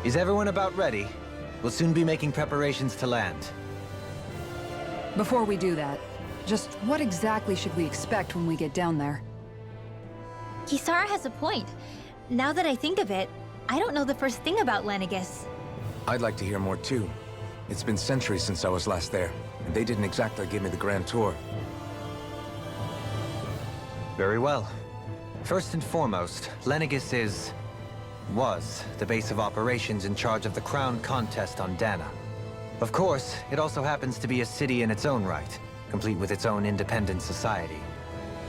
Is everyone about ready? We'll soon be making preparations to land. Before we do that, just what exactly should we expect when we get down there? Kisara has a point. Now that I think of it, I don't know the first thing about Lenegis. I'd like to hear more too. It's been centuries since I was last there, and they didn't exactly give me the grand tour. Very well. First and foremost, Lenegis was the base of operations in charge of the crown contest on Dana. Of course, it also happens to be a city in its own right, complete with its own independent society.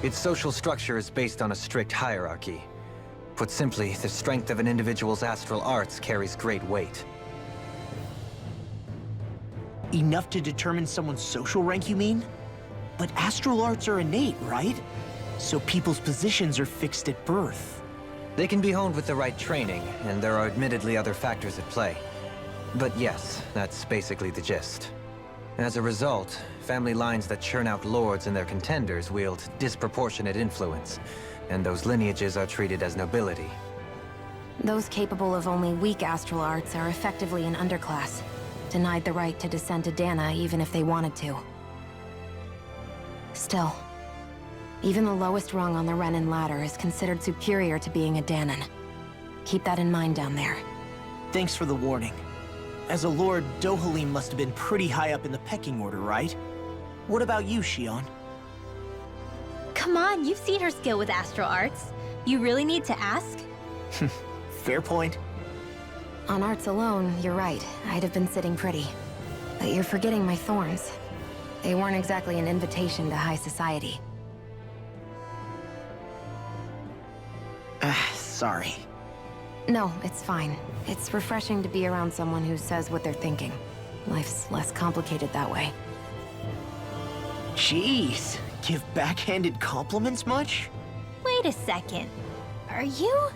Its social structure is based on a strict hierarchy. Put simply, the strength of an individual's astral arts carries great weight. Enough to determine someone's social rank, you mean? But astral arts are innate, right? So people's positions are fixed at birth. They can be honed with the right training, and there are admittedly other factors at play. But yes, that's basically the gist. As a result, family lines that churn out lords and their contenders wield disproportionate influence, and those lineages are treated as nobility. Those capable of only weak astral arts are effectively an underclass, denied the right to descend to Dana even if they wanted to. Still, even the lowest rung on the Renan ladder is considered superior to being a Danan. Keep that in mind down there. Thanks for the warning. As a lord, Dohalim must have been pretty high up in the pecking order, right? What about you, Shion? Come on, you've seen her skill with astral arts. You really need to ask? Fair point. On arts alone, you're right. I'd have been sitting pretty. But you're forgetting my thorns. They weren't exactly an invitation to high society. Sorry. No, it's fine. It's refreshing to be around someone who says what they're thinking. Life's less complicated that way. Jeez, give backhanded compliments much? Wait a second. Are you?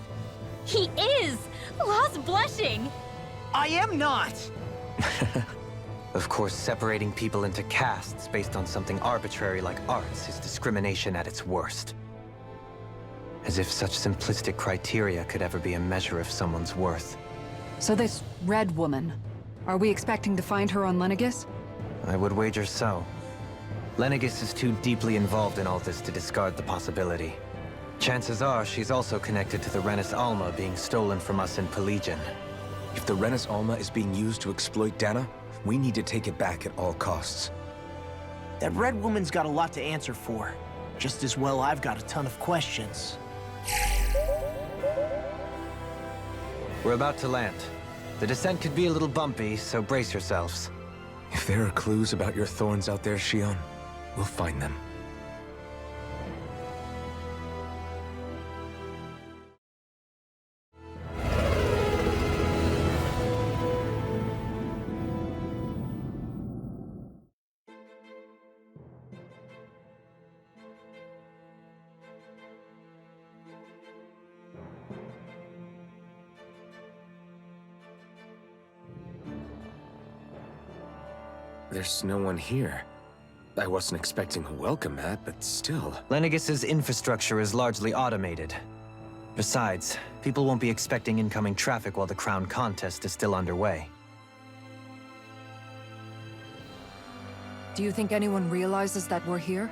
He is! Lost blushing! I am not! Of course, separating people into castes based on something arbitrary like arts is discrimination at its worst. As if such simplistic criteria could ever be a measure of someone's worth. So this Red Woman, are we expecting to find her on Lenegis? I would wager so. Lenegis is too deeply involved in all this to discard the possibility. Chances are she's also connected to the Renis Alma being stolen from us in Pelegion. If the Renis Alma is being used to exploit Dana, we need to take it back at all costs. That Red Woman's got a lot to answer for. Just as well I've got a ton of questions. We're about to land. The descent could be a little bumpy, so brace yourselves. If there are clues about your thorns out there, Shion, we'll find them. There's no one here. I wasn't expecting a welcome mat, but still. Lenegis's infrastructure is largely automated. Besides, people won't be expecting incoming traffic while the crown contest is still underway. Do you think anyone realizes that we're here?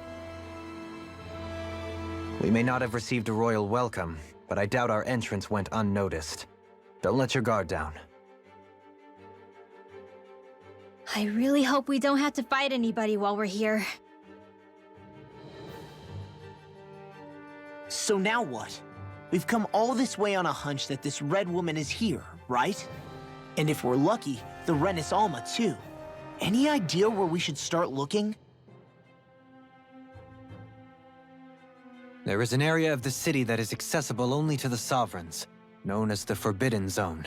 We may not have received a royal welcome, but I doubt our entrance went unnoticed. Don't let your guard down. I really hope we don't have to fight anybody while we're here. So now what? We've come all this way on a hunch that this Red Woman is here, right? And if we're lucky, the Renis Alma too. Any idea where we should start looking? There is an area of the city that is accessible only to the Sovereigns, known as the Forbidden Zone.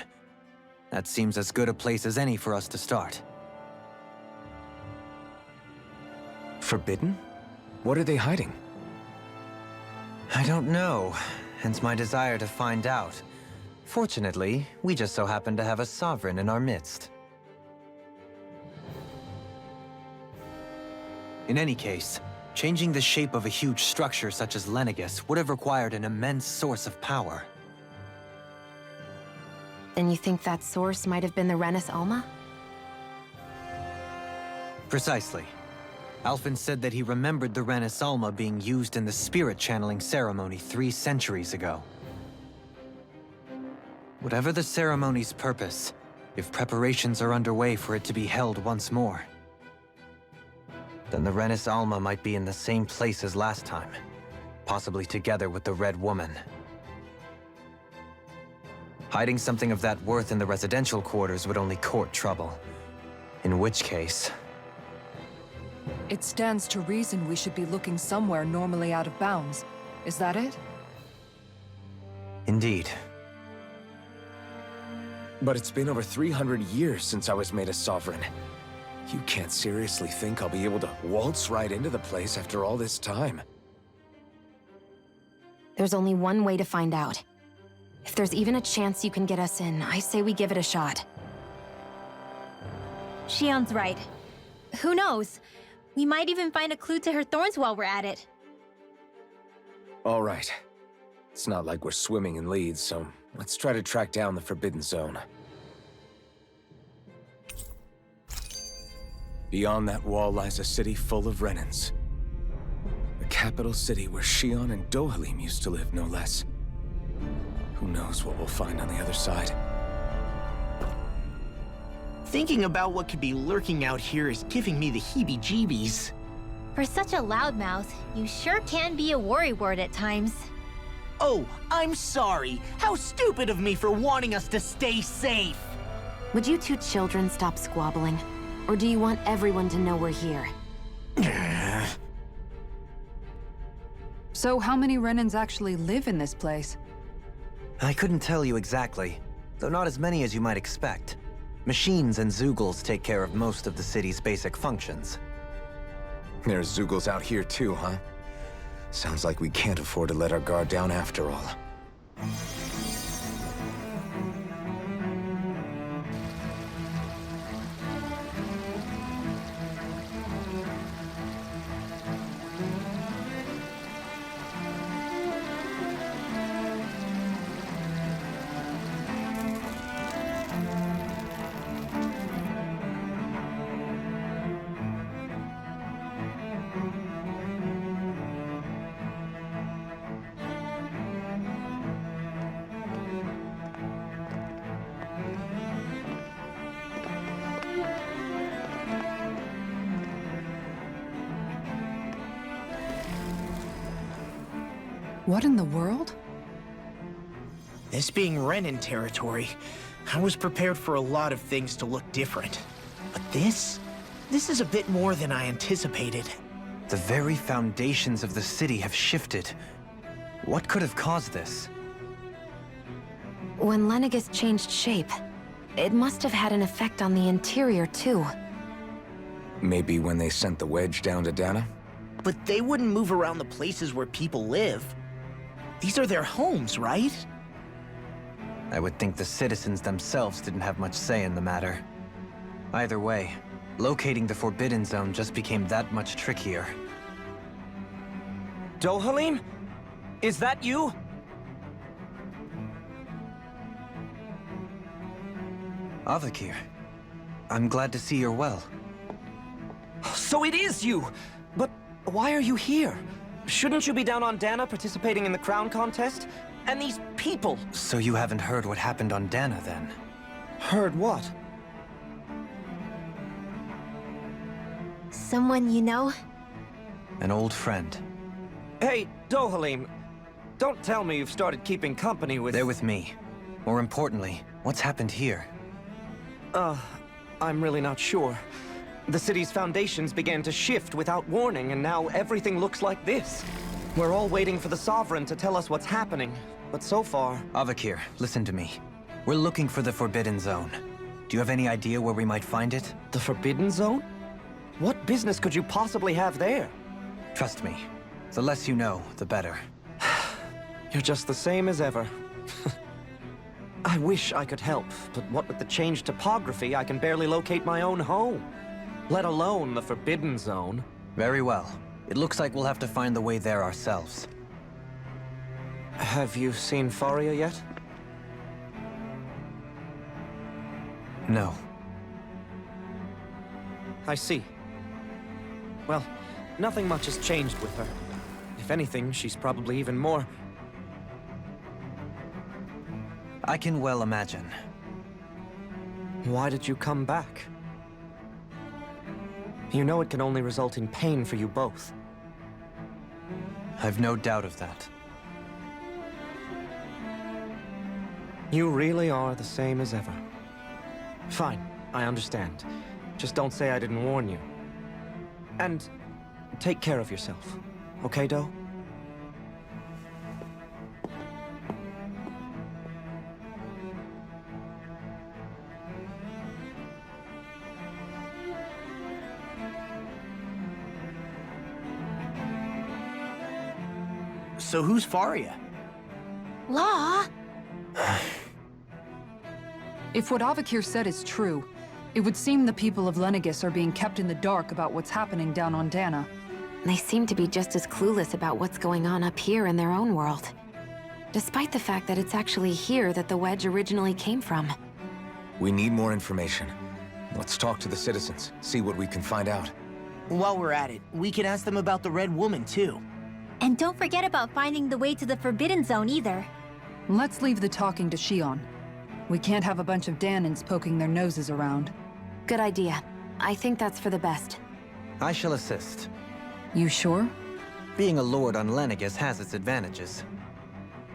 That seems as good a place as any for us to start. Forbidden? What are they hiding? I don't know, hence my desire to find out. Fortunately, we just so happen to have a Sovereign in our midst. In any case, changing the shape of a huge structure such as Lenegis would have required an immense source of power. And you think that source might have been the Renis Alma? Precisely. Alphen said that he remembered the Renis Alma being used in the spirit channeling ceremony 3 centuries ago. Whatever the ceremony's purpose, if preparations are underway for it to be held once more, then the Renis Alma might be in the same place as last time, possibly together with the Red Woman. Hiding something of that worth in the residential quarters would only court trouble. In which case... It stands to reason we should be looking somewhere normally out of bounds. Is that it? Indeed. But it's been over 300 years since I was made a sovereign. You can't seriously think I'll be able to waltz right into the place after all this time. There's only one way to find out. If there's even a chance you can get us in, I say we give it a shot. Shion's right. Who knows? We might even find a clue to her thorns while we're at it. All right. It's not like we're swimming in leads, so let's try to track down the Forbidden Zone. Beyond that wall lies a city full of Renans. The capital city where Shion and Dohalim used to live, no less. Who knows what we'll find on the other side? Thinking about what could be lurking out here is giving me the heebie-jeebies. For such a loudmouth, you sure can be a worrywart at times. Oh, I'm sorry. How stupid of me for wanting us to stay safe. Would you two children stop squabbling? Or do you want everyone to know we're here? So how many Renans actually live in this place? I couldn't tell you exactly, though not as many as you might expect. Machines and Zeugles take care of most of the city's basic functions. There's Zeugles out here too, huh? Sounds like we can't afford to let our guard down after all. What in the world? This being Renan territory, I was prepared for a lot of things to look different. But this is a bit more than I anticipated. The very foundations of the city have shifted. What could have caused this? When Lenegis changed shape, it must have had an effect on the interior too. Maybe when they sent the wedge down to Dana? But they wouldn't move around the places where people live. These are their homes, right? I would think the citizens themselves didn't have much say in the matter. Either way, locating the Forbidden Zone just became that much trickier. Dohalim? Is that you? Avakir, I'm glad to see you're well. So it is you! But why are you here? Shouldn't you be down on Dana participating in the crown contest? And these people! So you haven't heard what happened on Dana, then? Heard what? Someone you know? An old friend. Hey, Dohalim, don't tell me you've started keeping company with... They're with me. More importantly, what's happened here? I'm really not sure. The city's foundations began to shift without warning, and now everything looks like this. We're all waiting for the Sovereign to tell us what's happening, but so far... Avakir, listen to me. We're looking for the Forbidden Zone. Do you have any idea where we might find it? The Forbidden Zone? What business could you possibly have there? Trust me. The less you know, the better. You're just the same as ever. I wish I could help, but what with the changed topography, I can barely locate my own home. Let alone the Forbidden Zone. Very well. It looks like we'll have to find the way there ourselves. Have you seen Faria yet? No. I see. Well, nothing much has changed with her. If anything, she's probably even more... I can well imagine. Why did you come back? You know it can only result in pain for you both. I've no doubt of that. You really are the same as ever. Fine, I understand. Just don't say I didn't warn you. And take care of yourself, okay, Doe? So who's Faria? Law? If what Avakir said is true, it would seem the people of Lenegis are being kept in the dark about what's happening down on Dana. They seem to be just as clueless about what's going on up here in their own world. Despite the fact that it's actually here that the Wedge originally came from. We need more information. Let's talk to the citizens, see what we can find out. While we're at it, we can ask them about the Red Woman, too. And don't forget about finding the way to the Forbidden Zone either. Let's leave the talking to Shion. We can't have a bunch of Danins poking their noses around. Good idea. I think that's for the best. I shall assist. You sure? Being a lord on Lenegis has its advantages.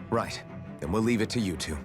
Right. Then we'll leave it to you two.